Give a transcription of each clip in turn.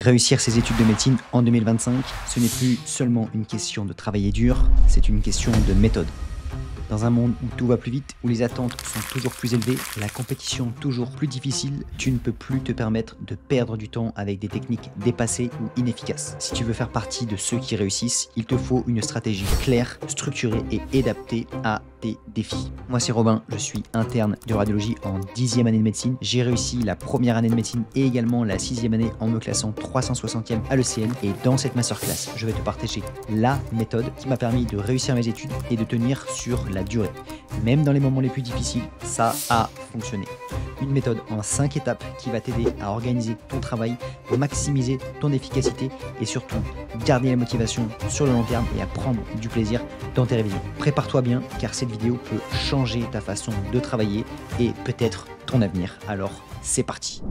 Réussir ses études de médecine en 2025, ce n'est plus seulement une question de travailler dur, c'est une question de méthode. Dans un monde où tout va plus vite, où les attentes sont toujours plus élevées, la compétition toujours plus difficile, tu ne peux plus te permettre de perdre du temps avec des techniques dépassées ou inefficaces. Si tu veux faire partie de ceux qui réussissent, il te faut une stratégie claire, structurée et adaptée à tes défis. Moi c'est Robin, je suis interne de radiologie en 10e année de médecine. J'ai réussi la première année de médecine et également la 6e année en me classant 360e à l'ECN. Et dans cette masterclass, je vais te partager la méthode qui m'a permis de réussir mes études et de tenir sur la durée. Même dans les moments les plus difficiles, ça a fonctionné. Une méthode en 5 étapes qui va t'aider à organiser ton travail, maximiser ton efficacité et surtout garder la motivation sur le long terme et à prendre du plaisir dans tes révisions. Prépare-toi bien car cette vidéo peut changer ta façon de travailler et peut-être ton avenir. Alors c'est parti.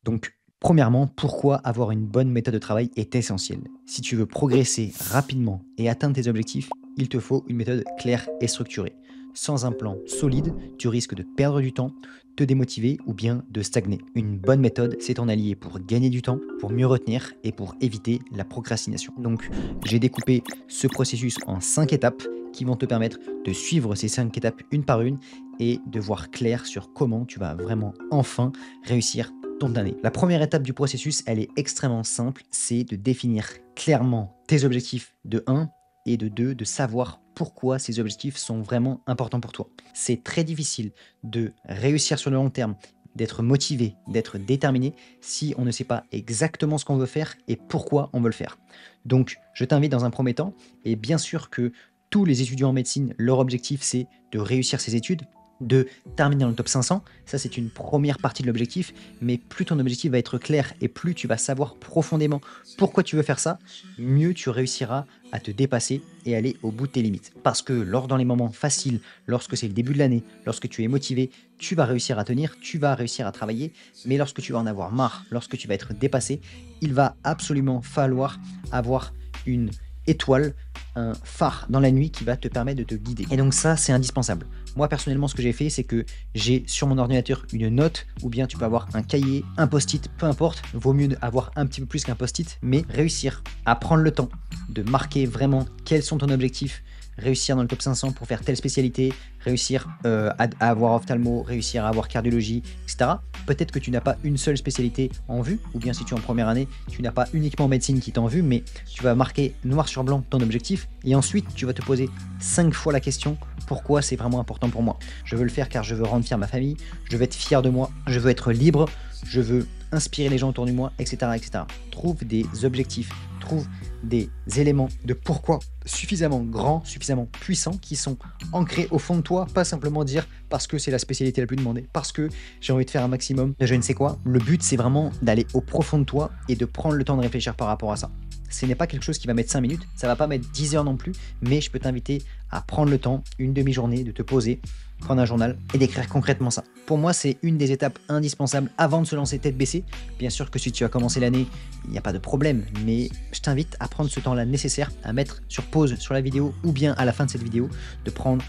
Donc premièrement, pourquoi avoir une bonne méthode de travail est essentiel. Si tu veux progresser rapidement et atteindre tes objectifs, il te faut une méthode claire et structurée. Sans un plan solide, tu risques de perdre du temps, te démotiver ou bien de stagner. Une bonne méthode, c'est ton allié pour gagner du temps, pour mieux retenir et pour éviter la procrastination. Donc, j'ai découpé ce processus en 5 étapes qui vont te permettre de suivre ces 5 étapes une par une et de voir clair sur comment tu vas vraiment enfin réussir ton année. La première étape du processus, elle est extrêmement simple, c'est de définir clairement tes objectifs de 1 et de 2, de savoir pourquoi ces objectifs sont vraiment importants pour toi. C'est très difficile de réussir sur le long terme, d'être motivé, d'être déterminé si on ne sait pas exactement ce qu'on veut faire et pourquoi on veut le faire. Donc, je t'invite dans un premier temps, et bien sûr que tous les étudiants en médecine, leur objectif c'est de réussir ses études, de terminer dans le top 500, ça c'est une première partie de l'objectif, mais plus ton objectif va être clair et plus tu vas savoir profondément pourquoi tu veux faire ça, mieux tu réussiras à te dépasser et aller au bout de tes limites. Parce que dans les moments faciles, lorsque c'est le début de l'année, lorsque tu es motivé, tu vas réussir à tenir, tu vas réussir à travailler, mais lorsque tu vas en avoir marre, lorsque tu vas être dépassé, il va absolument falloir avoir une étoile, un phare dans la nuit qui va te permettre de te guider. Et donc ça, c'est indispensable. Moi, personnellement, ce que j'ai fait, c'est que j'ai sur mon ordinateur une note, ou bien tu peux avoir un cahier, un post-it, peu importe. Vaut mieux avoir un petit peu plus qu'un post-it, mais réussir à prendre le temps de marquer vraiment quels sont ton objectif, réussir dans le top 500 pour faire telle spécialité, réussir à avoir ophtalmo, réussir à avoir cardiologie, etc. Peut-être que tu n'as pas une seule spécialité en vue, ou bien si tu es en première année, tu n'as pas uniquement médecine qui est en vue, mais tu vas marquer noir sur blanc ton objectif, et ensuite tu vas te poser 5 fois la question, pourquoi c'est vraiment important pour moi? Je veux le faire car je veux rendre fier ma famille, je veux être fier de moi, je veux être libre, je veux inspirer les gens autour de moi, etc. etc. Trouve des objectifs, trouve des éléments de pourquoi suffisamment grands, suffisamment puissants, qui sont ancrés au fond de toi, pas simplement dire parce que c'est la spécialité la plus demandée, parce que j'ai envie de faire un maximum de je ne sais quoi. Le but, c'est vraiment d'aller au profond de toi et de prendre le temps de réfléchir par rapport à ça. Ce n'est pas quelque chose qui va mettre 5 minutes, ça va pas mettre 10 heures non plus, mais je peux t'inviter à prendre le temps, une demi-journée, de te poser, prendre un journal et d'écrire concrètement ça. Pour moi, c'est une des étapes indispensables avant de se lancer tête baissée. Bien sûr que si tu as commencé l'année, il n'y a pas de problème, mais je t'invite à prendre ce temps-là nécessaire, à mettre sur pause sur la vidéo ou bien à la fin de cette vidéo, de prendre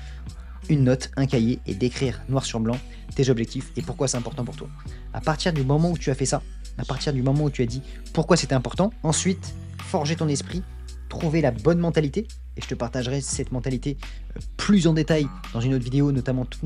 une note, un cahier et d'écrire noir sur blanc tes objectifs et pourquoi c'est important pour toi. À partir du moment où tu as fait ça, à partir du moment où tu as dit pourquoi c'était important, ensuite, forger ton esprit, trouver la bonne mentalité, et je te partagerai cette mentalité plus en détail dans une autre vidéo, notamment toute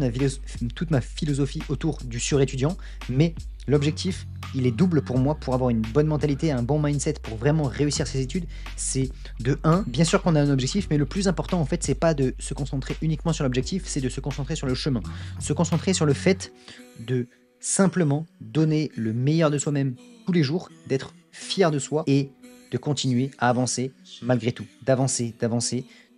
ma philosophie autour du surétudiant, mais l'objectif, il est double pour moi, pour avoir une bonne mentalité, un bon mindset, pour vraiment réussir ses études, c'est de 1, bien sûr qu'on a un objectif, mais le plus important en fait, c'est pas de se concentrer uniquement sur l'objectif, c'est de se concentrer sur le chemin, se concentrer sur le fait de simplement donner le meilleur de soi-même tous les jours, d'être fier de soi et de continuer à avancer malgré tout, d'avancer,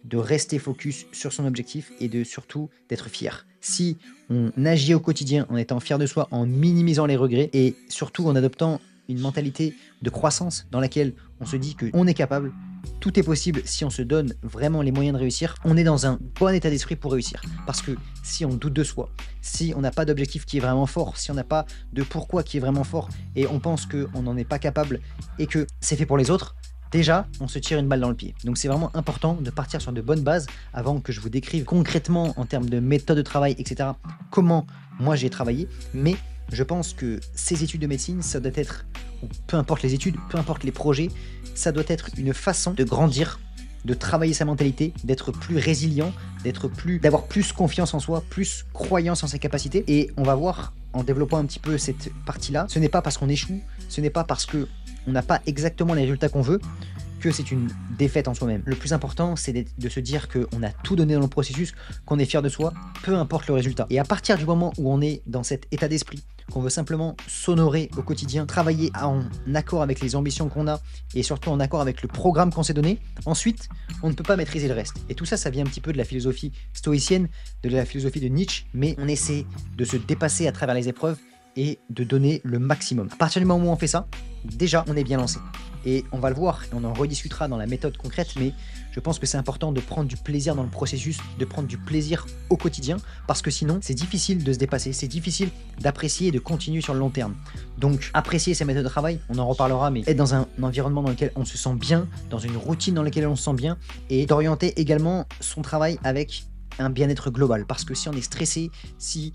de rester focus sur son objectif et de surtout d'être fier. Si on agit au quotidien en étant fier de soi, en minimisant les regrets et surtout en adoptant une mentalité de croissance dans laquelle on se dit qu'on est capable, tout est possible si on se donne vraiment les moyens de réussir, on est dans un bon état d'esprit pour réussir. Parce que si on doute de soi, si on n'a pas d'objectif qui est vraiment fort, si on n'a pas de pourquoi qui est vraiment fort et on pense qu'on n'en est pas capable et que c'est fait pour les autres, déjà, on se tire une balle dans le pied. Donc c'est vraiment important de partir sur de bonnes bases avant que je vous décrive concrètement en termes de méthode de travail, etc. comment moi j'ai travaillé. Mais je pense que ces études de médecine, ça doit être ou peu importe les études, peu importe les projets, ça doit être une façon de grandir, de travailler sa mentalité, d'être plus résilient, d'avoir plus confiance en soi, plus croyance en ses capacités. Et on va voir, en développant un petit peu cette partie-là, ce n'est pas parce qu'on échoue, ce n'est pas parce qu'on n'a pas exactement les résultats qu'on veut, que c'est une défaite en soi-même. Le plus important, c'est de se dire qu'on a tout donné dans le processus, qu'on est fier de soi, peu importe le résultat. Et à partir du moment où on est dans cet état d'esprit, qu'on veut simplement s'honorer au quotidien, travailler en accord avec les ambitions qu'on a et surtout en accord avec le programme qu'on s'est donné, ensuite, on ne peut pas maîtriser le reste. Et tout ça, ça vient un petit peu de la philosophie stoïcienne, de la philosophie de Nietzsche, mais on essaie de se dépasser à travers les épreuves et de donner le maximum. À partir du moment où on fait ça, déjà, on est bien lancé. Et on va le voir, et on en rediscutera dans la méthode concrète, mais je pense que c'est important de prendre du plaisir dans le processus, de prendre du plaisir au quotidien, parce que sinon, c'est difficile de se dépasser, c'est difficile d'apprécier et de continuer sur le long terme. Donc, apprécier ces méthodes de travail, on en reparlera, mais être dans un environnement dans lequel on se sent bien, dans une routine dans laquelle on se sent bien, et d'orienter également son travail avec un bien-être global. Parce que si on est stressé, si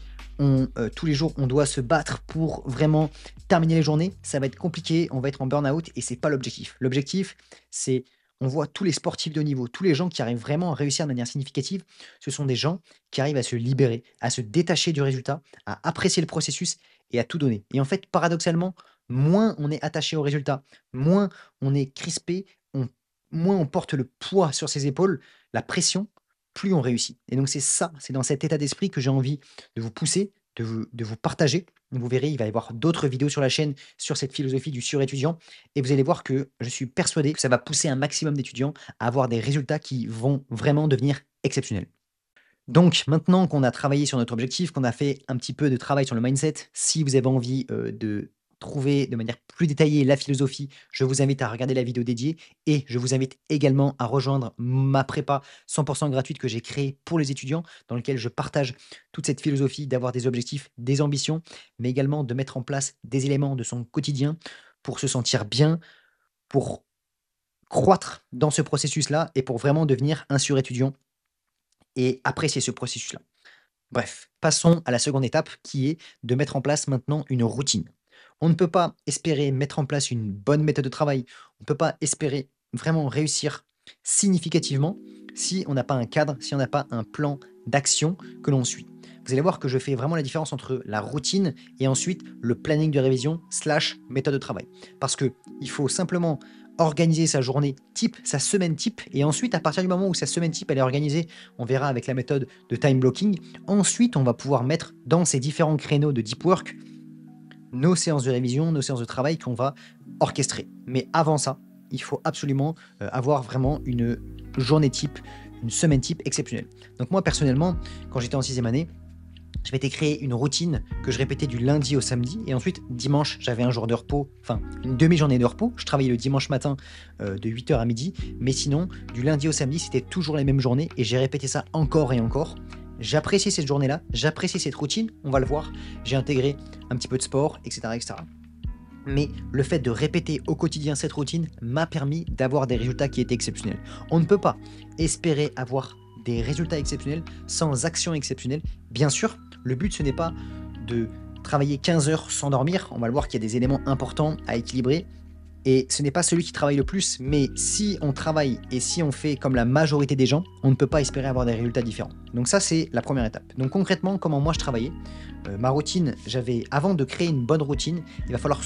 tous les jours on doit se battre pour vraiment terminer les journées, ça va être compliqué, on va être en burn-out et c'est pas l'objectif. L'objectif, c'est, on voit tous les sportifs de haut niveau, tous les gens qui arrivent vraiment à réussir de manière significative, ce sont des gens qui arrivent à se libérer, à se détacher du résultat, à apprécier le processus et à tout donner. Et en fait, paradoxalement, moins on est attaché au résultat, moins on est crispé, moins on porte le poids sur ses épaules, la pression, plus on réussit. Et donc c'est ça, c'est dans cet état d'esprit que j'ai envie de vous pousser, de vous partager. Vous verrez, il va y avoir d'autres vidéos sur la chaîne sur cette philosophie du surétudiant. Et vous allez voir que je suis persuadé que ça va pousser un maximum d'étudiants à avoir des résultats qui vont vraiment devenir exceptionnels. Donc maintenant qu'on a travaillé sur notre objectif, qu'on a fait un petit peu de travail sur le mindset, si vous avez envie de trouver de manière plus détaillée la philosophie, je vous invite à regarder la vidéo dédiée et je vous invite également à rejoindre ma prépa 100% gratuite que j'ai créée pour les étudiants, dans laquelle je partage toute cette philosophie d'avoir des objectifs, des ambitions, mais également de mettre en place des éléments de son quotidien pour se sentir bien, pour croître dans ce processus-là et pour vraiment devenir un surétudiant et apprécier ce processus-là. Bref, passons à la seconde étape qui est de mettre en place maintenant une routine. On ne peut pas espérer mettre en place une bonne méthode de travail, on ne peut pas espérer vraiment réussir significativement si on n'a pas un cadre, si on n'a pas un plan d'action que l'on suit. Vous allez voir que je fais vraiment la différence entre la routine et ensuite le planning de révision / méthode de travail. Parce que il faut simplement organiser sa journée type, sa semaine type, et ensuite à partir du moment où sa semaine type elle est organisée, on verra avec la méthode de time blocking, ensuite on va pouvoir mettre dans ces différents créneaux de deep work nos séances de révision, nos séances de travail qu'on va orchestrer. Mais avant ça, il faut absolument avoir vraiment une journée type, une semaine type exceptionnelle. Donc moi personnellement, quand j'étais en 6e année, je m'étais créé une routine que je répétais du lundi au samedi et ensuite dimanche j'avais un jour de repos, enfin une demi-journée de repos. Je travaillais le dimanche matin de 8h à midi, mais sinon du lundi au samedi c'était toujours les mêmes journées et j'ai répété ça encore et encore. J'appréciais cette journée-là, j'appréciais cette routine, on va le voir. J'ai intégré un petit peu de sport, etc., etc. Mais le fait de répéter au quotidien cette routine m'a permis d'avoir des résultats qui étaient exceptionnels. On ne peut pas espérer avoir des résultats exceptionnels sans action exceptionnelle. Bien sûr, le but ce n'est pas de travailler 15 heures sans dormir. On va le voir qu'il y a des éléments importants à équilibrer. Et ce n'est pas celui qui travaille le plus, mais si on travaille et si on fait comme la majorité des gens, on ne peut pas espérer avoir des résultats différents. Donc ça, c'est la première étape. Donc concrètement, comment moi je travaillais, ma routine, avant de créer une bonne routine, il va falloir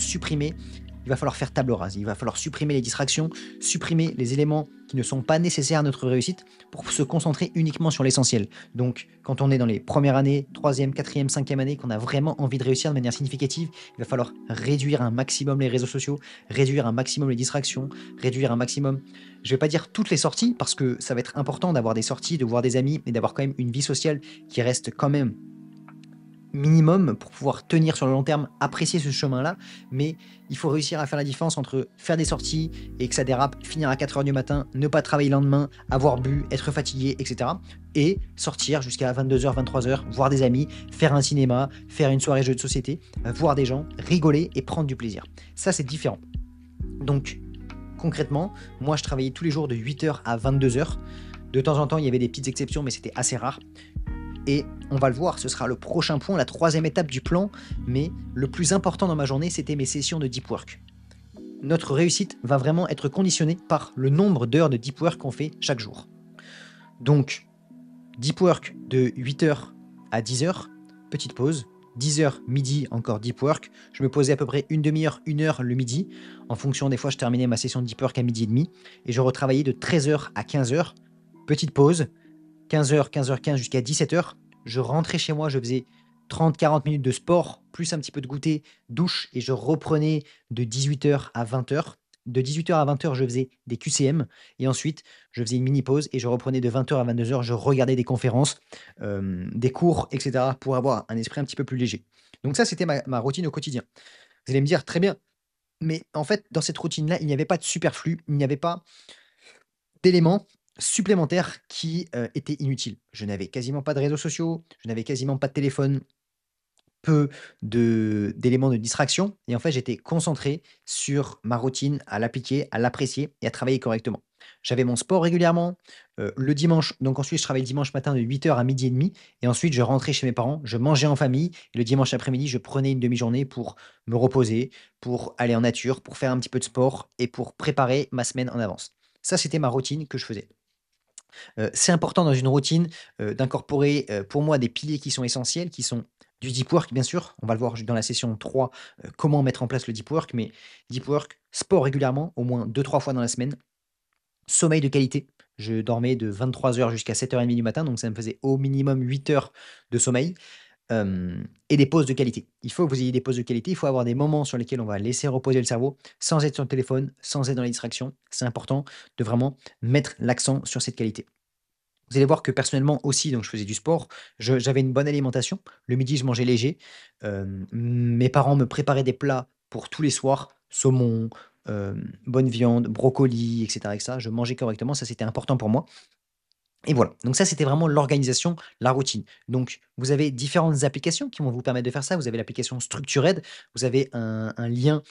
faire table rase, il va falloir supprimer les distractions, supprimer les éléments qui ne sont pas nécessaires à notre réussite pour se concentrer uniquement sur l'essentiel. Donc quand on est dans les premières années, 3e, 4e, 5e année, qu'on a vraiment envie de réussir de manière significative, il va falloir réduire un maximum les réseaux sociaux, réduire un maximum les distractions, réduire un maximum, je vais pas dire toutes les sorties, parce que ça va être important d'avoir des sorties, de voir des amis, mais d'avoir quand même une vie sociale qui reste quand même minimum pour pouvoir tenir sur le long terme, apprécier ce chemin-là, mais il faut réussir à faire la différence entre faire des sorties et que ça dérape, finir à 4h du matin, ne pas travailler le lendemain, avoir bu, être fatigué, etc. et sortir jusqu'à 22h, 23h, voir des amis, faire un cinéma, faire une soirée jeu de société, voir des gens, rigoler et prendre du plaisir. Ça, c'est différent. Donc, concrètement, moi, je travaillais tous les jours de 8h à 22h. De temps en temps, il y avait des petites exceptions, mais c'était assez rare. Et on va le voir, ce sera le prochain point, la 3e étape du plan, mais le plus important dans ma journée, c'était mes sessions de deep work. notre réussite va vraiment être conditionnée par le nombre d'heures de deep work qu'on fait chaque jour. Donc, deep work de 8h à 10h, petite pause. 10h, midi, encore deep work. Je me posais à peu près une demi-heure, 1 heure le midi. En fonction, des fois, je terminais ma session de deep work à midi et demi. Et je retravaillais de 13h à 15h. Petite pause. 15h, 15h15 jusqu'à 17h. Je rentrais chez moi, je faisais 30-40 minutes de sport, plus un petit peu de goûter, douche, et je reprenais de 18h à 20h. De 18h à 20h, je faisais des QCM, et ensuite, je faisais une mini-pause, et je reprenais de 20h à 22h, je regardais des conférences, des cours, etc., pour avoir un esprit un petit peu plus léger. Donc ça, c'était ma routine au quotidien. Vous allez me dire, très bien, mais en fait, dans cette routine-là, il n'y avait pas de superflu, il n'y avait pas d'éléments supplémentaires qui, étaient inutiles. Je n'avais quasiment pas de réseaux sociaux, je n'avais quasiment pas de téléphone, peu d'éléments de distraction, et en fait, j'étais concentré sur ma routine, à l'appliquer, à l'apprécier et à travailler correctement. J'avais mon sport régulièrement, le dimanche, donc ensuite je travaillais le dimanche matin de 8h à 12h30, et ensuite je rentrais chez mes parents, je mangeais en famille, et le dimanche après-midi, je prenais une demi-journée pour me reposer, pour aller en nature, pour faire un petit peu de sport et pour préparer ma semaine en avance. Ça, c'était ma routine que je faisais. C'est important dans une routine, d'incorporer, pour moi, des piliers qui sont essentiels, qui sont du deep work, bien sûr. On va le voir dans la session 3, comment mettre en place le deep work, mais deep work, sport régulièrement, au moins 2-3 fois dans la semaine, sommeil de qualité. Je dormais de 23h jusqu'à 7h30 du matin, donc ça me faisait au minimum 8 heures de sommeil, et des pauses de qualité. Il faut que vous ayez des pauses de qualité, il faut avoir des moments sur lesquels on va laisser reposer le cerveau, sans être sur le téléphone, sans être dans les distractions. C'est important de vraiment mettre l'accent sur cette qualité. Vous allez voir que personnellement aussi, donc je faisais du sport, j'avais une bonne alimentation. Le midi, je mangeais léger. Mes parents me préparaient des plats pour tous les soirs, saumon, bonne viande, brocoli, et cetera. Je mangeais correctement, ça c'était important pour moi. Et voilà, donc ça c'était vraiment l'organisation, la routine. Donc vous avez différentes applications qui vont vous permettre de faire ça. Vous avez l'application Structured, vous avez un lien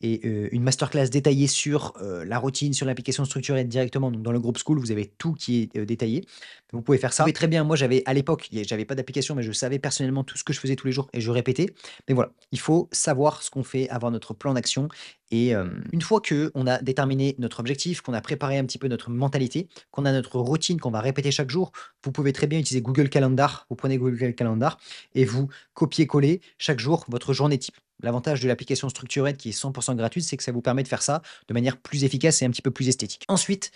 et une masterclass détaillée sur, la routine, sur l'application structurée directement. Donc dans le groupe School, vous avez tout qui est, détaillé. Vous pouvez faire ça. Vous pouvez très bien, moi j'avais à l'époque, j'avais pas d'application, mais je savais personnellement tout ce que je faisais tous les jours et je répétais. Mais voilà, il faut savoir ce qu'on fait, avoir notre plan d'action, et une fois que on a déterminé notre objectif, qu'on a préparé un petit peu notre mentalité, qu'on a notre routine qu'on va répéter chaque jour, vous pouvez très bien utiliser Google Calendar. Vous prenez Google Calendar et vous copiez-collez chaque jour votre journée type. L'avantage de l'application Structured qui est 100% gratuite, c'est que ça vous permet de faire ça de manière plus efficace et un petit peu plus esthétique. Ensuite,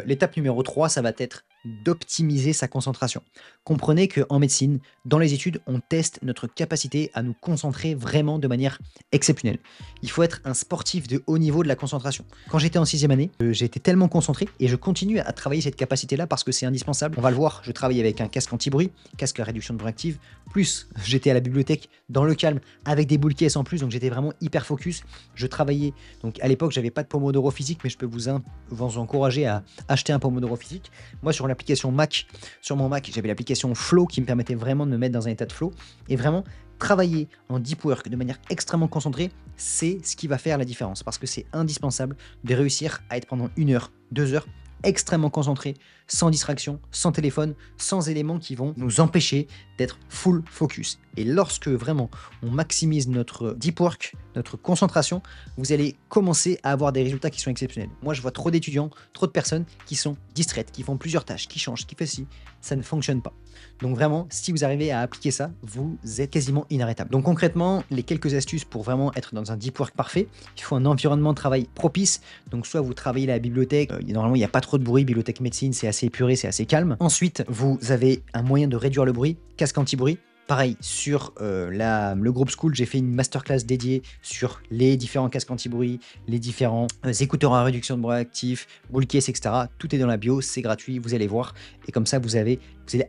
l'étape numéro 3, ça va être d'optimiser sa concentration. Comprenez qu'en médecine, dans les études, on teste notre capacité à nous concentrer vraiment de manière exceptionnelle. Il faut être un sportif de haut niveau de la concentration. Quand j'étais en 6e année, j'ai été tellement concentré et je continue à travailler cette capacité-là parce que c'est indispensable. On va le voir, je travaille avec un casque anti-bruit, casque à réduction de bruit active, plus j'étais à la bibliothèque dans le calme avec des boules caisses en plus, donc j'étais vraiment hyper focus. Je travaillais, donc à l'époque, j'avais pas de Pomodoro physique, mais je peux vous encourager à acheter un Pomodoro physique. Moi, sur l'application Mac, sur mon Mac, j'avais l'application Flow qui me permettait vraiment de me mettre dans un état de flow et vraiment travailler en deep work de manière extrêmement concentrée, c'est ce qui va faire la différence parce que c'est indispensable de réussir à être pendant 1 heure, 2 heures extrêmement concentré, sans distraction, sans téléphone, sans éléments qui vont nous empêcher d'être full focus. Et lorsque vraiment on maximise notre deep work, notre concentration, vous allez commencer à avoir des résultats qui sont exceptionnels. Moi, je vois trop d'étudiants, trop de personnes qui sont distraites, qui font plusieurs tâches, qui changent, qui font ci, ça ne fonctionne pas. Donc vraiment, si vous arrivez à appliquer ça, vous êtes quasiment inarrêtable. Donc concrètement, les quelques astuces pour vraiment être dans un deep work parfait, il faut un environnement de travail propice. Donc soit vous travaillez à la bibliothèque, normalement il n'y a pas trop de bruit, bibliothèque médecine, c'est assez épuré, c'est assez calme. Ensuite, vous avez un moyen de réduire le bruit, casque anti-bruit. Pareil, sur le groupe School, j'ai fait une masterclass dédiée sur les différents casques anti-bruit, les différents écouteurs à réduction de bruit actif, boule case, etc. Tout est dans la bio, c'est gratuit, vous allez voir. Et comme ça, vous allez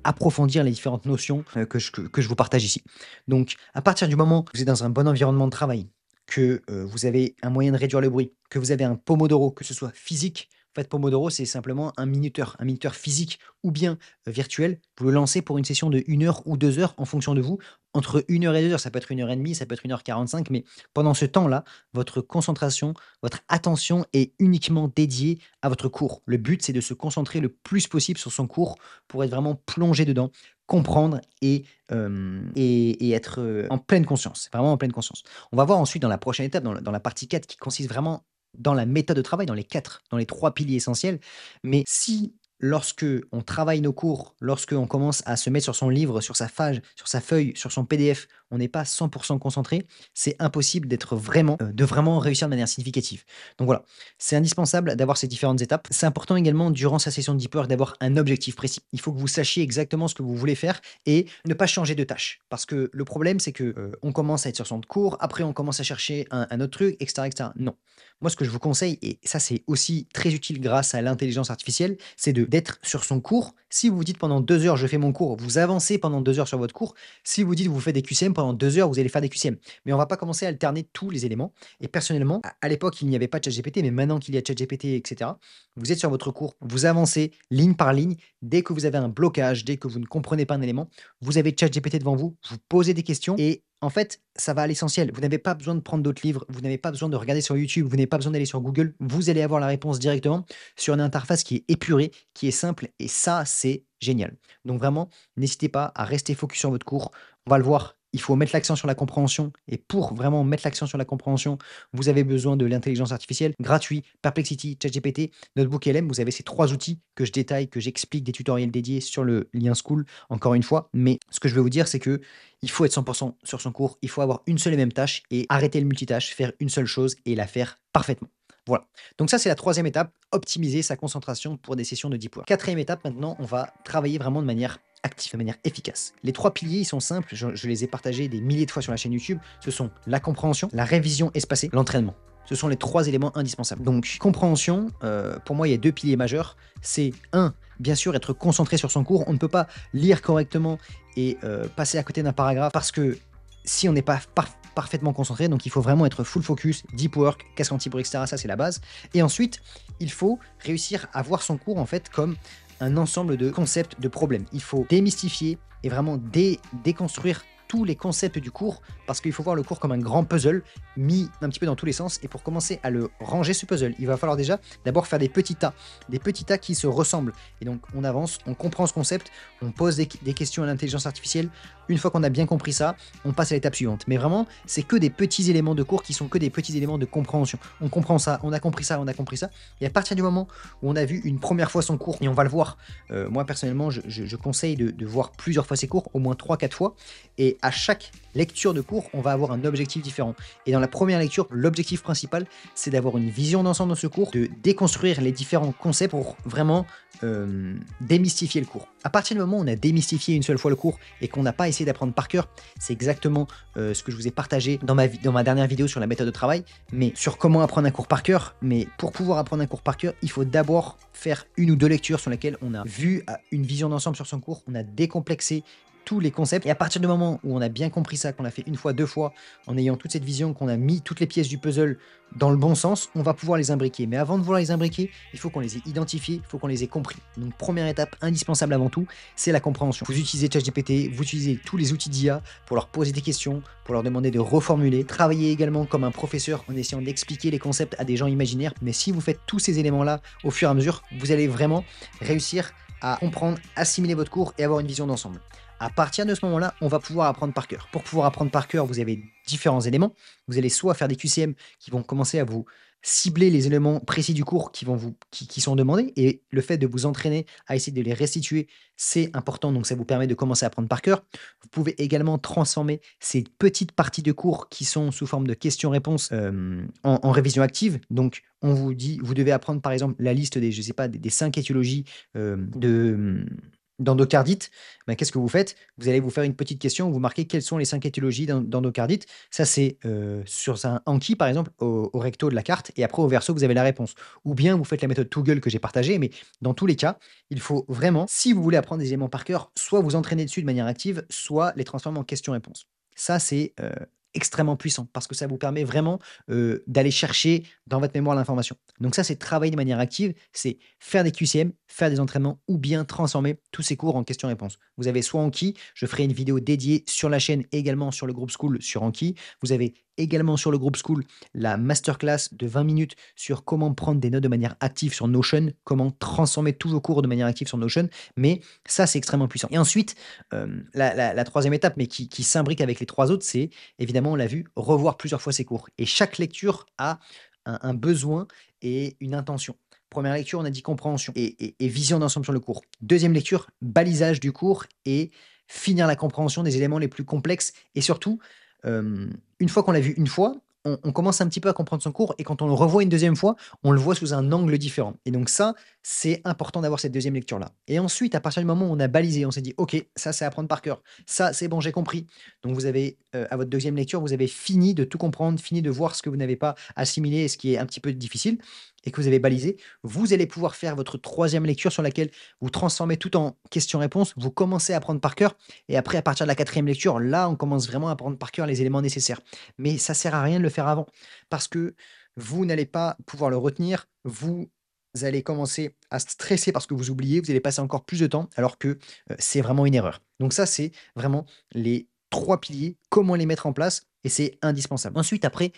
approfondir les différentes notions que je vous partage ici. Donc, à partir du moment où vous êtes dans un bon environnement de travail, que vous avez un moyen de réduire le bruit, que vous avez un Pomodoro, que ce soit physique. En fait, Pomodoro, c'est simplement un minuteur physique ou bien virtuel. Vous le lancez pour une session de 1 heure ou 2 heures en fonction de vous. Entre 1 heure et 2 heures, ça peut être 1 heure et demie, ça peut être 1 heure 45, mais pendant ce temps-là, votre concentration, votre attention est uniquement dédiée à votre cours. Le but, c'est de se concentrer le plus possible sur son cours pour être vraiment plongé dedans, comprendre et être en pleine conscience, vraiment en pleine conscience. On va voir ensuite dans la prochaine étape, dans la partie 4, qui consiste vraiment dans la méthode de travail, dans les 3 piliers essentiels. Mais si lorsque on travaille nos cours, lorsque on commence à se mettre sur son livre, sur sa page, sur sa feuille, sur son PDF, on n'est pas 100 concentré, c'est impossible d'être vraiment, de vraiment réussir de manière significative. Donc voilà, c'est indispensable d'avoir ces différentes étapes. C'est important également durant sa session de deep work d'avoir un objectif précis. Il faut que vous sachiez exactement ce que vous voulez faire et ne pas changer de tâche. Parce que le problème, c'est que, on commence à être sur son cours, après on commence à chercher un autre truc, et cetera, et cetera. Non. Moi, ce que je vous conseille, et ça c'est aussi très utile grâce à l'intelligence artificielle, c'est d'être sur son cours. Si vous vous dites pendant 2 heures, je fais mon cours, vous avancez pendant 2 heures sur votre cours. Si vous dites vous faites des QCM pendant 2 heures, vous allez faire des QCM. Mais on va pas commencer à alterner tous les éléments. Et personnellement, à l'époque, il n'y avait pas de ChatGPT, mais maintenant qu'il y a ChatGPT, etc., vous êtes sur votre cours, vous avancez ligne par ligne. Dès que vous avez un blocage, dès que vous ne comprenez pas un élément, vous avez ChatGPT devant vous, vous posez des questions et en fait, ça va à l'essentiel. Vous n'avez pas besoin de prendre d'autres livres, vous n'avez pas besoin de regarder sur YouTube, vous n'avez pas besoin d'aller sur Google. Vous allez avoir la réponse directement sur une interface qui est épurée, qui est simple et ça, c'est génial. Donc vraiment, n'hésitez pas à rester focus sur votre cours. On va le voir, il faut mettre l'accent sur la compréhension et pour vraiment mettre l'accent sur la compréhension, vous avez besoin de l'intelligence artificielle gratuit, Perplexity, ChatGPT, Notebook LM. Vous avez ces 3 outils que je détaille, que j'explique des tutoriels dédiés sur le lien School, encore une fois. Mais ce que je veux vous dire, c'est que il faut être 100 sur son cours, il faut avoir une seule et même tâche et arrêter le multitâche, faire une seule chose et la faire parfaitement. Voilà. Donc ça, c'est la 3e étape, optimiser sa concentration pour des sessions de deep work. 4e étape, maintenant, on va travailler vraiment de manière active, de manière efficace. Les 3 piliers, ils sont simples, je les ai partagés des milliers de fois sur la chaîne YouTube. Ce sont la compréhension, la révision espacée, l'entraînement. Ce sont les 3 éléments indispensables. Donc, compréhension, pour moi, il y a 2 piliers majeurs. C'est bien sûr, être concentré sur son cours. On ne peut pas lire correctement et passer à côté d'un paragraphe parce que si on n'est pas parfaitement concentré, donc il faut vraiment être full focus, deep work, casque anti-bruit, etc. Ça, c'est la base. Et ensuite, il faut réussir à voir son cours en fait comme un ensemble de concepts, de problèmes. Il faut démystifier et vraiment déconstruire tous les concepts du cours parce qu'il faut voir le cours comme un grand puzzle mis un petit peu dans tous les sens et pour commencer à le ranger ce puzzle, il va falloir déjà d'abord faire des petits tas qui se ressemblent et donc on avance, on comprend ce concept, on pose des questions à l'intelligence artificielle. Une fois qu'on a bien compris ça, on passe à l'étape suivante. Mais vraiment, c'est que des petits éléments de cours qui sont que des petits éléments de compréhension. On comprend ça, on a compris ça, on a compris ça. Et à partir du moment où on a vu une première fois son cours, et on va le voir, moi personnellement, je conseille de voir plusieurs fois ses cours, au moins 3-4 fois. Et à chaque lecture de cours, on va avoir un objectif différent. Et dans la première lecture, l'objectif principal, c'est d'avoir une vision d'ensemble dans ce cours, de déconstruire les différents concepts pour vraiment démystifier le cours. À partir du moment où on a démystifié une seule fois le cours et qu'on n'a pas essayé d'apprendre par cœur, c'est exactement ce que je vous ai partagé dans ma dernière vidéo sur la méthode de travail, mais sur comment apprendre un cours par cœur. Mais pour pouvoir apprendre un cours par cœur, il faut d'abord faire 1 ou 2 lectures sur lesquelles on a vu une vision d'ensemble sur son cours, on a décomplexé tous les concepts. Et à partir du moment où on a bien compris ça, qu'on l'a fait 1 fois, 2 fois, en ayant toute cette vision, qu'on a mis toutes les pièces du puzzle dans le bon sens, on va pouvoir les imbriquer. Mais avant de vouloir les imbriquer, il faut qu'on les ait identifiés, il faut qu'on les ait compris. Donc première étape indispensable avant tout, c'est la compréhension. Vous utilisez ChatGPT, vous utilisez tous les outils d'IA pour leur poser des questions, pour leur demander de reformuler. Travaillez également comme un professeur en essayant d'expliquer les concepts à des gens imaginaires. Mais si vous faites tous ces éléments-là au fur et à mesure, vous allez vraiment réussir à comprendre, assimiler votre cours et avoir une vision d'ensemble. À partir de ce moment-là, on va pouvoir apprendre par cœur. Pour pouvoir apprendre par cœur, vous avez différents éléments. Vous allez soit faire des QCM qui vont commencer à vous cibler les éléments précis du cours qui sont demandés et le fait de vous entraîner à essayer de les restituer, c'est important. Donc, ça vous permet de commencer à apprendre par cœur. Vous pouvez également transformer ces petites parties de cours qui sont sous forme de questions-réponses en révision active. Donc, on vous dit, vous devez apprendre par exemple la liste des, je sais pas, des 5 étiologies d'endocardite. Ben, qu'est-ce que vous faites? Vous allez vous faire une petite question où vous marquez quelles sont les 5 étiologies d'endocardite. Ça, c'est sur un Anki, par exemple, au recto de la carte, et après au verso, vous avez la réponse. Ou bien vous faites la méthode Toggle que j'ai partagée, mais dans tous les cas, il faut vraiment, si vous voulez apprendre des éléments par cœur, soit vous entraîner dessus de manière active, soit les transformer en questions-réponses. Ça, c'est extrêmement puissant parce que ça vous permet vraiment d'aller chercher dans votre mémoire l'information. Donc ça, c'est travailler de manière active, c'est faire des QCM, faire des entraînements ou bien transformer tous ces cours en questions-réponses. Vous avez soit Anki, je ferai une vidéo dédiée sur la chaîne, également sur le groupe School sur Anki. Vous avez également sur le groupe School la masterclass de 20 minutes sur comment prendre des notes de manière active sur Notion, comment transformer tous vos cours de manière active sur Notion. Mais ça, c'est extrêmement puissant. Et ensuite, la 3e étape, mais qui s'imbrique avec les 3 autres, c'est évidemment, on l'a vu, revoir plusieurs fois ses cours. Et chaque lecture a un besoin et une intention. Première lecture, on a dit compréhension et vision d'ensemble sur le cours. Deuxième lecture, balisage du cours et finir la compréhension des éléments les plus complexes et surtout, une fois qu'on l'a vu une fois, on commence un petit peu à comprendre son cours et quand on le revoit une deuxième fois, on le voit sous un angle différent et donc ça, c'est important d'avoir cette deuxième lecture-là et ensuite, à partir du moment où on a balisé, on s'est dit: «OK, ça, c'est à apprendre par cœur. Ça, c'est bon, j'ai compris». Donc vous avez, à votre deuxième lecture, vous avez fini de tout comprendre, fini de voir ce que vous n'avez pas assimilé et ce qui est un petit peu difficile et que vous avez balisé. Vous allez pouvoir faire votre troisième lecture sur laquelle vous transformez tout en questions-réponses. Vous commencez à apprendre par cœur et après, à partir de la quatrième lecture, là, on commence vraiment à apprendre par cœur les éléments nécessaires. Mais ça sert à rien de le faire avant parce que vous n'allez pas pouvoir le retenir. Vous allez commencer à stresser parce que vous oubliez. Vous allez passer encore plus de temps alors que c'est vraiment une erreur. Donc ça, c'est vraiment les trois piliers, comment les mettre en place et c'est indispensable. Ensuite, après,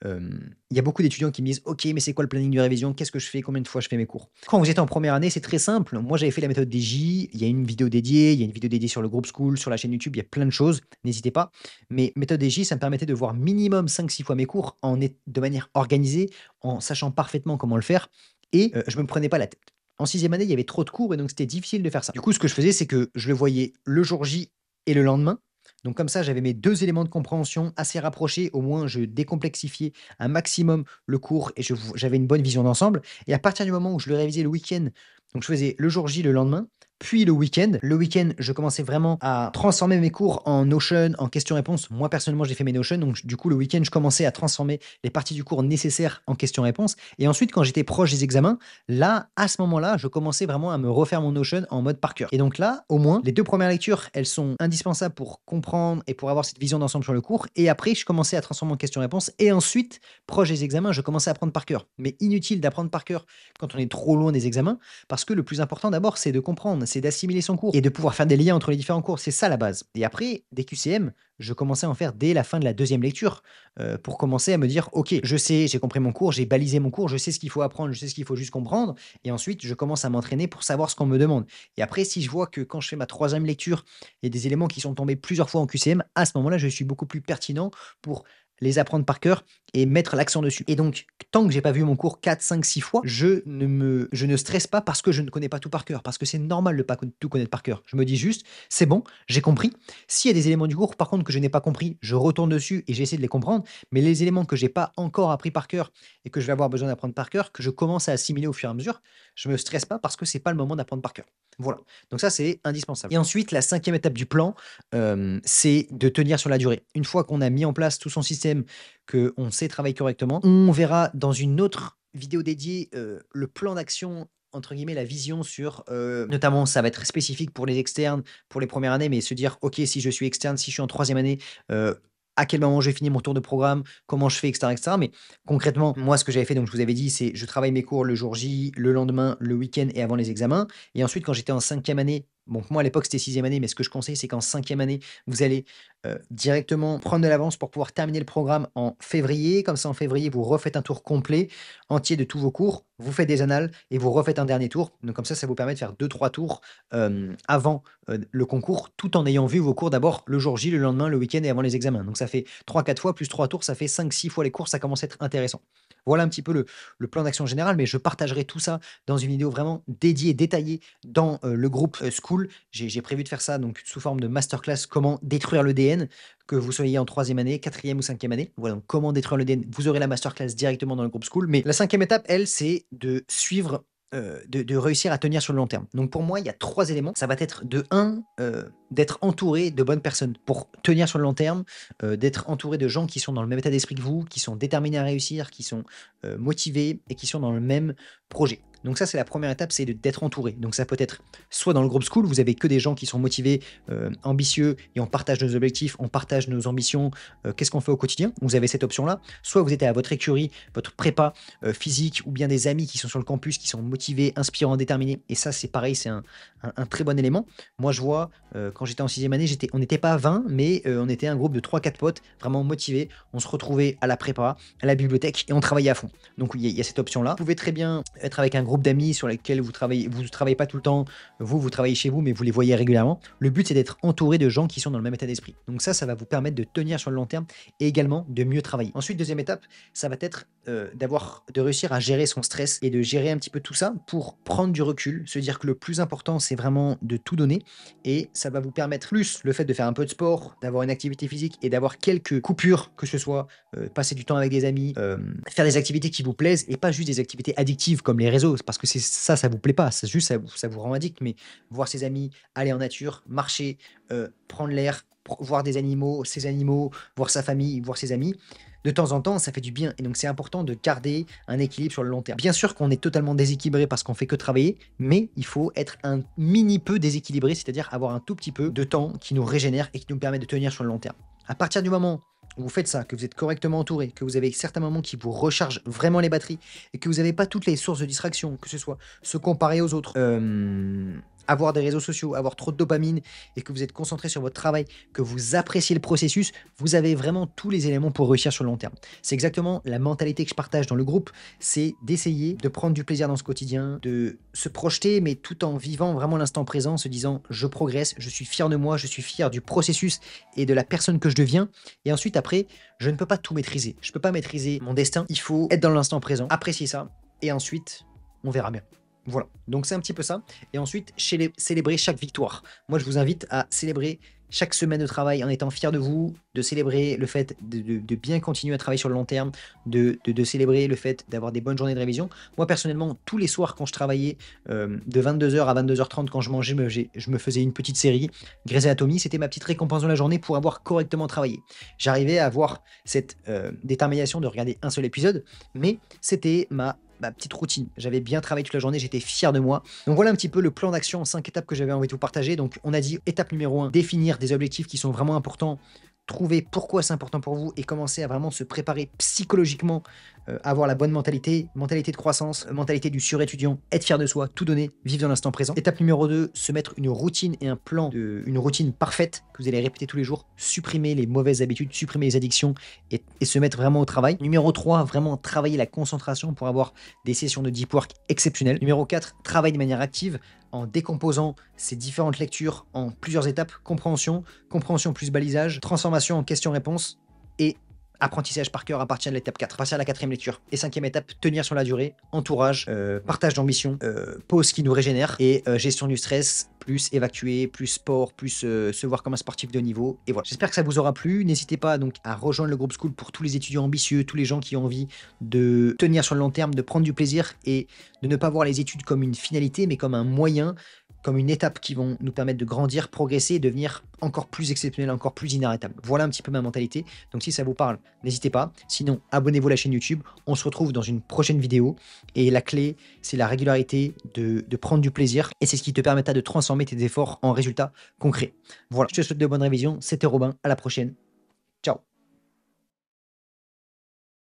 il y a beaucoup d'étudiants qui me disent: «OK, mais c'est quoi le planning de révision? Qu'est-ce que je fais? Combien de fois je fais mes cours?» Quand vous êtes en première année, c'est très simple. Moi, j'avais fait la méthode DJ, il y a une vidéo dédiée, il y a une vidéo dédiée sur le groupe School, sur la chaîne YouTube, il y a plein de choses, n'hésitez pas. Mais méthode DJ, ça me permettait de voir minimum 5-6 fois mes cours de manière organisée, en sachant parfaitement comment le faire et je me prenais pas la tête. En sixième année, il y avait trop de cours et donc c'était difficile de faire ça. Du coup, ce que je faisais, c'est que je le voyais le jour J et le lendemain. Donc comme ça, j'avais mes 2 éléments de compréhension assez rapprochés. Au moins, je décomplexifiais un maximum le cours et j'avais une bonne vision d'ensemble et à partir du moment où je le révisais le week-end, donc je faisais le jour J le lendemain, puis le week-end. Le week-end, je commençais vraiment à transformer mes cours en Notion, en questions-réponses. Moi, personnellement, j'ai fait mes Notion, donc du coup, le week-end, je commençais à transformer les parties du cours nécessaires en questions-réponses et ensuite, quand j'étais proche des examens, là, à ce moment-là, je commençais vraiment à me refaire mon Notion en mode par cœur. Et donc là, au moins, les 2 premières lectures, elles sont indispensables pour comprendre et pour avoir cette vision d'ensemble sur le cours. Et après, je commençais à transformer en questions-réponses. Et ensuite, proche des examens, je commençais à apprendre par cœur. Mais inutile d'apprendre par cœur quand on est trop loin des examens, parce que le plus important d'abord, c'est de comprendre, c'est d'assimiler son cours et de pouvoir faire des liens entre les différents cours. C'est ça la base. Et après, des QCM, je commençais à en faire dès la fin de la deuxième lecture pour commencer à me dire: «OK, je sais, j'ai compris mon cours, j'ai balisé mon cours, je sais ce qu'il faut apprendre, je sais ce qu'il faut juste comprendre». Et ensuite, je commence à m'entraîner pour savoir ce qu'on me demande. Et après, si je vois que quand je fais ma troisième lecture, il y a des éléments qui sont tombés plusieurs fois en QCM, à ce moment-là, je suis beaucoup plus pertinent pour les apprendre par cœur et mettre l'accent dessus. Et donc, tant que j'ai pas vu mon cours 4, 5, 6 fois, je ne stresse pas parce que je ne connais pas tout par cœur, parce que c'est normal de pas tout connaître par cœur. Je me dis juste: «C'est bon, j'ai compris». S'il y a des éléments du cours, par contre, que je n'ai pas compris, je retourne dessus et j'essaie de les comprendre. Mais les éléments que j'ai pas encore appris par cœur et que je vais avoir besoin d'apprendre par cœur, que je commence à assimiler au fur et à mesure, je me stresse pas parce que c'est pas le moment d'apprendre par cœur. Voilà, donc ça, c'est indispensable et ensuite la cinquième étape du plan, c'est de tenir sur la durée. Une fois qu'on a mis en place tout son système, qu'on sait travailler correctement, on verra dans une autre vidéo dédiée, le plan d'action entre guillemets «la vision» sur, notamment ça va être spécifique pour les externes, pour les premières années, mais se dire: «OK, si je suis externe, si je suis en troisième année, à quel moment je vais finir mon tour de programme? Comment je fais?» et cetera et cetera. Mais concrètement, moi, ce que j'avais fait, donc je vous avais dit, c'est je travaille mes cours le jour J, le lendemain, le week-end et avant les examens. Et ensuite, quand j'étais en cinquième année, bon, moi, à l'époque, c'était sixième année, mais ce que je conseille, c'est qu'en cinquième année, vous allez directement prendre de l'avance pour pouvoir terminer le programme en février. Comme ça, en février, vous refaites un tour complet, entier de tous vos cours. Vous faites des annales et vous refaites un dernier tour. Donc, comme ça vous permet de faire 2, 3 tours avant le concours, tout en ayant vu vos cours d'abord le jour J, le lendemain, le week-end et avant les examens. Donc, ça fait 3, 4 fois plus 3 tours, ça fait 5, 6 fois les cours. Ça commence à être intéressant. Voilà un petit peu le plan d'action général, mais je partagerai tout ça dans une vidéo vraiment dédiée, détaillée dans le groupe School. J'ai prévu de faire ça donc sous forme de masterclass, comment détruire le DN, que vous soyez en troisième année, quatrième ou cinquième année. Voilà, donc comment détruire le DN. Vous aurez la masterclass directement dans le groupe School. Mais la cinquième étape, elle, c'est de suivre, de réussir à tenir sur le long terme. Donc pour moi, il y a 3 éléments. Ça va être de un, d'être entouré de bonnes personnes pour tenir sur le long terme, d'être entouré de gens qui sont dans le même état d'esprit que vous, qui sont déterminés à réussir, qui sont motivés et qui sont dans le même projet. Donc ça, c'est la première étape, c'est d'être entouré. Donc ça peut être soit dans le groupe School, vous avez que des gens qui sont motivés, ambitieux et on partage nos objectifs, on partage nos ambitions, qu'est-ce qu'on fait au quotidien? Vous avez cette option-là. Soit vous êtes à votre écurie, votre prépa, physique ou bien des amis qui sont sur le campus, qui sont motivés, inspirants, déterminés et ça, c'est pareil, c'est un très bon élément. Moi, je vois, quand j'étais en sixième année, on n'était pas 20, mais on était un groupe de 3, 4 potes vraiment motivés. On se retrouvait à la prépa, à la bibliothèque et on travaillait à fond. Donc il y a cette option-là. Vous pouvez très bien être avec un groupe groupe d'amis sur lesquels vous travaillez pas tout le temps, vous travaillez chez vous, mais vous les voyez régulièrement. Le but, c'est d'être entouré de gens qui sont dans le même état d'esprit. Donc ça va vous permettre de tenir sur le long terme et également de mieux travailler. Ensuite, deuxième étape, ça va être de réussir à gérer son stress et de gérer un petit peu tout ça pour prendre du recul, se dire que le plus important, c'est vraiment de tout donner et ça va vous permettre plus le fait de faire un peu de sport, d'avoir une activité physique et d'avoir quelques coupures, que ce soit passer du temps avec des amis, faire des activités qui vous plaisent et pas juste des activités addictives comme les réseaux, parce que ça vous plaît pas, c'est juste ça vous rend addict, mais voir ses amis, aller en nature, marcher, prendre l'air, voir des animaux, ses animaux, voir sa famille, voir ses amis. De temps en temps, ça fait du bien et donc c'est important de garder un équilibre sur le long terme. Bien sûr qu'on est totalement déséquilibré parce qu'on fait que travailler, mais il faut être un mini peu déséquilibré, c'est-à-dire avoir un tout petit peu de temps qui nous régénère et qui nous permet de tenir sur le long terme. À partir du moment où vous faites ça, que vous êtes correctement entouré, que vous avez certains moments qui vous rechargent vraiment les batteries et que vous n'avez pas toutes les sources de distraction, que ce soit se comparer aux autres, avoir des réseaux sociaux, avoir trop de dopamine et que vous êtes concentré sur votre travail, que vous appréciez le processus, vous avez vraiment tous les éléments pour réussir sur le long terme. C'est exactement la mentalité que je partage dans le groupe, c'est d'essayer de prendre du plaisir dans ce quotidien, de se projeter, mais tout en vivant vraiment l'instant présent, en se disant je progresse, je suis fier de moi, je suis fier du processus et de la personne que je deviens. Et ensuite, après, je ne peux pas tout maîtriser. Je ne peux pas maîtriser mon destin. Il faut être dans l'instant présent, apprécier ça et ensuite, on verra bien. Voilà, donc c'est un petit peu ça. Et ensuite, célébrer chaque victoire. Moi, je vous invite à célébrer chaque semaine de travail en étant fier de vous, de célébrer le fait de bien continuer à travailler sur le long terme, de célébrer le fait d'avoir des bonnes journées de révision. Moi, personnellement, tous les soirs, quand je travaillais de 22h à 22h30, quand je mangeais, je me faisais une petite série. Grey's Anatomy, c'était ma petite récompense de la journée pour avoir correctement travaillé. J'arrivais à avoir cette détermination de regarder un seul épisode, mais c'était ma petite routine. J'avais bien travaillé toute la journée, j'étais fier de moi. Donc voilà un petit peu le plan d'action en 5 étapes que j'avais envie de vous partager. Donc on a dit étape numéro 1, définir des objectifs qui sont vraiment importants, trouver pourquoi c'est important pour vous et commencer à vraiment se préparer psychologiquement, avoir la bonne mentalité, mentalité de croissance, mentalité du surétudiant, être fier de soi, tout donner, vivre dans l'instant présent. Étape numéro 2, se mettre une routine et un plan, une routine parfaite que vous allez répéter tous les jours, supprimer les mauvaises habitudes, supprimer les addictions et se mettre vraiment au travail. Numéro 3, vraiment travailler la concentration pour avoir des sessions de deep work exceptionnelles. Numéro 4, travailler de manière active en décomposant ces différentes lectures en plusieurs étapes, compréhension plus balisage, transformation en question-réponse et apprentissage par cœur à partir de l'étape 4, à partir de la 4e lecture. Et 5e étape, tenir sur la durée, entourage, partage d'ambition, pause qui nous régénère et gestion du stress, plus évacuer, plus sport, plus se voir comme un sportif de haut niveau. Et voilà. J'espère que ça vous aura plu. N'hésitez pas donc à rejoindre le groupe School pour tous les étudiants ambitieux, tous les gens qui ont envie de tenir sur le long terme, de prendre du plaisir et de ne pas voir les études comme une finalité, mais comme un moyen, comme une étape qui vont nous permettre de grandir, progresser et devenir encore plus exceptionnel, encore plus inarrêtable. Voilà un petit peu ma mentalité. Donc si ça vous parle, n'hésitez pas. Sinon, abonnez-vous à la chaîne YouTube. On se retrouve dans une prochaine vidéo. Et la clé, c'est la régularité, de prendre du plaisir. Et c'est ce qui te permettra de transformer tes efforts en résultats concrets. Voilà, je te souhaite de bonnes révisions. C'était Robin. À la prochaine.